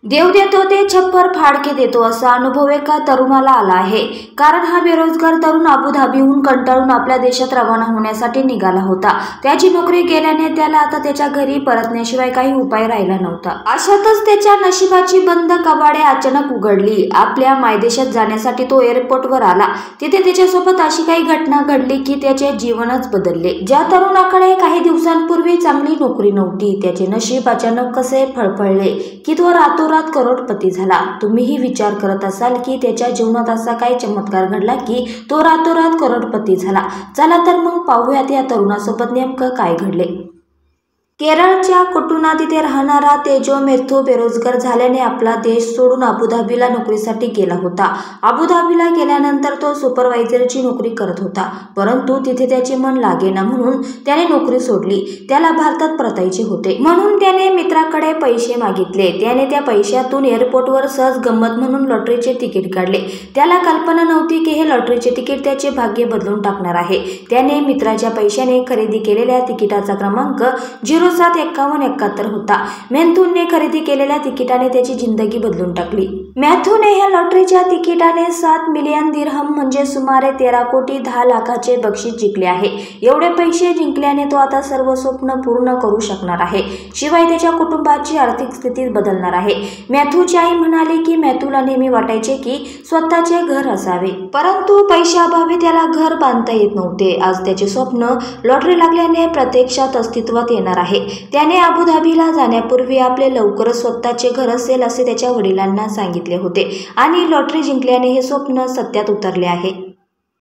देव देतो ते छप्पर फाडके देतो असा अनुभव एका तरुणाला आला आहे। कारण हा बेरोजगार तरुण अबुधाबीहून कंटाळून आपल्या देशात रवाना होण्यासाठी निघाला होता। त्याची नोकरी गेल्याने त्याला आता त्याच्या घरी परतण्याशिवाय काही उपाय राहिला नव्हता। अशातच त्याच्या नशिबाची बंद कवाडे अचानक उघडली। आपल्या मायदेशात जाण्यासाठी तो एअरपोर्टवर आला। तिथे त्याच्यासोबत अशी काही घटना घडली की त्याचे जीवनच बदलले। ज्या तरुणाकडे काही दिवसांपूर्वी चांगली नोकरी नव्हती, त्याचे नशीब अचानक कसे फळफळले की तो रातोरात करोडपती झाला। तुम्हीही विचार करत असाल की त्याच्या जीवनात असा काय चमत्कार घडला की तो रातोरात करोडपती झाला। चला तर मग पाहूयात या तरुणासोबत नेमकं काय घडले। केरळच्या कुटुना तिथे राहणारा तेजो मेथ्यू बेरोजगार झाल्याने आपला देश सोडून अबुधाबीला नोकरीसाठी गेला होता। अबुधाबीला गेल्यानंतर तो सुपरवायझरची नोकरी करत होता, परंतु तिथे त्याचे मन लागेना म्हणून त्याने नोकरी सोडली। त्याला भारतात परतायचे होते म्हणून त्याने मित्राकडे पैसे मागितले। त्याने त्या पैशातून एअरपोर्टवर सहज गंमत म्हणून लॉटरीचे तिकीट काढले। त्याला कल्पना नव्हती की हे लॉटरीचे तिकीट त्याचे भाग्य बदलून टाकणार आहे। त्याने मित्राच्या पैशाने खरेदी केलेल्या तिकिटाचा क्रमांक 075171 होता। मेथ्यूने खरेदी केलेल्या तिकिटाने त्याची जिंदगी बदलून टाकली। मेथ्यूने ह्या लॉटरीच्या तिकिटाने 7 मिलियन दिरहम म्हणजे सुमारे 13 कोटी 10 लाखाचे बक्षीस जिंकले आहे। एवढे पैसे जिंकल्याने तो आता सर्व स्वप्न पूर्ण करू शकणार आहे, शिवाय त्याच्या कुटुंबाची आर्थिक स्थिती बदलणार आहे। मेथ्यूची आई म्हणाली की मेथ्यूला नेहमी वाटायचे की स्वतःचे घर असावे, परंतु पैशाअभावी त्याला घर बांधता येत नव्हते। आज त्याचे स्वप्न लॉटरी लागल्याने प्रत्यक्षात अस्तित्वात येणार आहे। त्याने अबुधाबीला जाण्यापूर्वी आपले लवकरच स्वतःचे घर असेल असे त्याच्या वडिलांना सांगितले होते आणि लॉटरी जिंकल्याने हे स्वप्न सत्यात उतरले आहे।